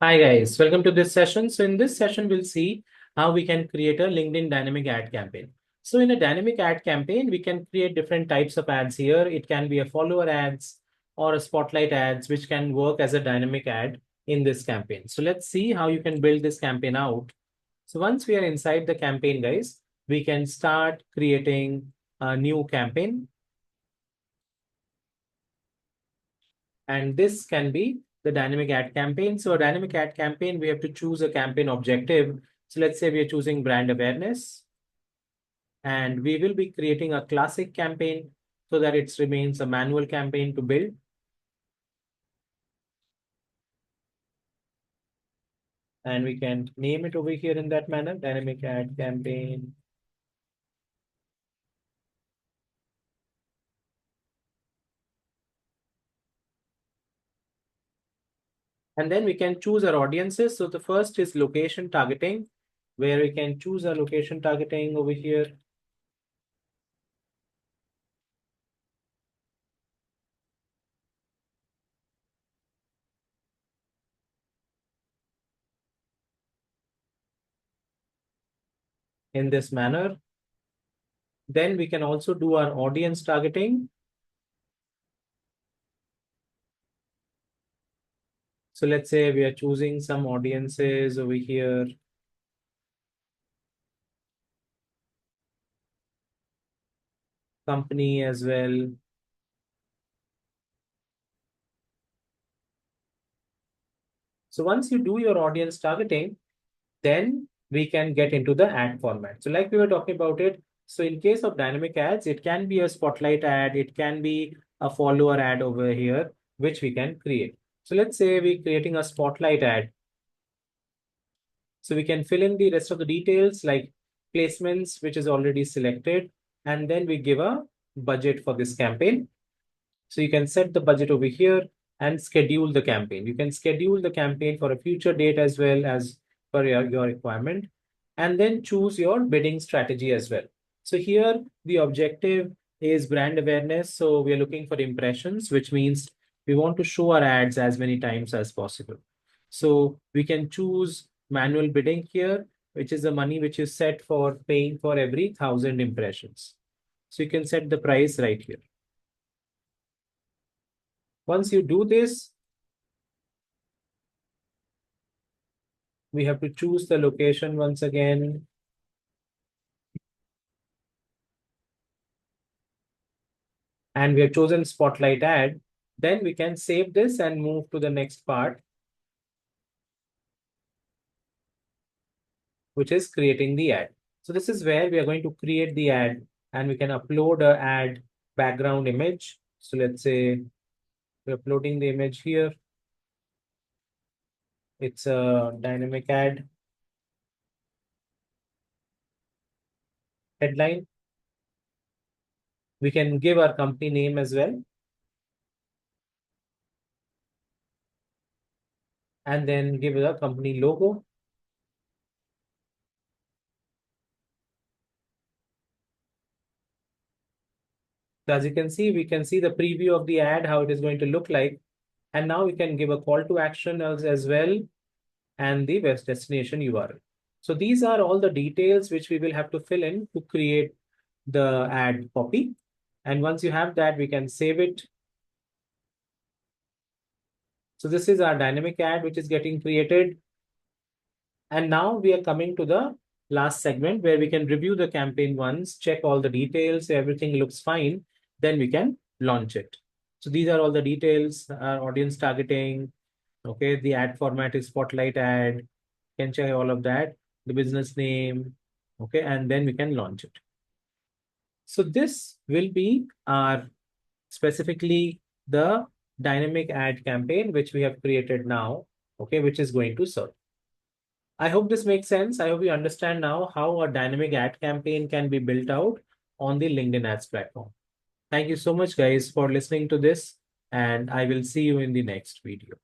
Hi guys, welcome to this session. So in this session, we'll see how we can create a LinkedIn dynamic ad campaign. So in a dynamic ad campaign, we can create different types of ads here. It can be a follower ads or a spotlight ads, which can work as a dynamic ad in this campaign. So let's see how you can build this campaign out. So once we are inside the campaign, guys, we can start creating a new campaign. And this can be the dynamic ad campaign. So a dynamic ad campaign, we have to choose a campaign objective. So let's say we are choosing brand awareness, and we will be creating a classic campaign so that it remains a manual campaign to build. And we can name it over here in that manner, dynamic ad campaign. And then we can choose our audiences. So the first is location targeting, where we can choose our location targeting over here. In this manner. Then we can also do our audience targeting. So let's say we are choosing some audiences over here. Company as well. So once you do your audience targeting, then we can get into the ad format. So like we were talking about it, so in case of dynamic ads, it can be a spotlight ad, it can be a follower ad over here, which we can create. So let's say we're creating a spotlight ad. So we can fill in the rest of the details like placements, which is already selected, and then we give a budget for this campaign. So you can set the budget over here and schedule the campaign. You can schedule the campaign for a future date as well as per your requirement, and then choose your bidding strategy as well. So here the objective is brand awareness. So we are looking for impressions, which means we want to show our ads as many times as possible. So we can choose manual bidding here, which is the money which is set for paying for every 1,000 impressions. So you can set the price right here. Once you do this, we have to choose the location once again. And we have chosen spotlight ad. Then we can save this and move to the next part, which is creating the ad. So this is where we are going to create the ad, and we can upload a ad background image. So let's say we're uploading the image here. It's a dynamic ad. Headline. We can give our company name as well. And then give the company logo. So as you can see, we can see the preview of the ad, how it is going to look like. And now we can give a call to action as well, and the web destination URL. So these are all the details which we will have to fill in to create the ad copy. And once you have that, we can save it. So this is our dynamic ad, which is getting created. And now we are coming to the last segment where we can review the campaign once, check all the details, everything looks fine, then we can launch it. So these are all the details, our audience targeting. Okay, the ad format is spotlight ad. You can check all of that, the business name. Okay, and then we can launch it. So this will be our specifically the dynamic ad campaign, which we have created now, okay, which is going to serve. I hope this makes sense. I hope you understand now how a dynamic ad campaign can be built out on the LinkedIn ads platform. Thank you so much, guys, for listening to this, and I will see you in the next video.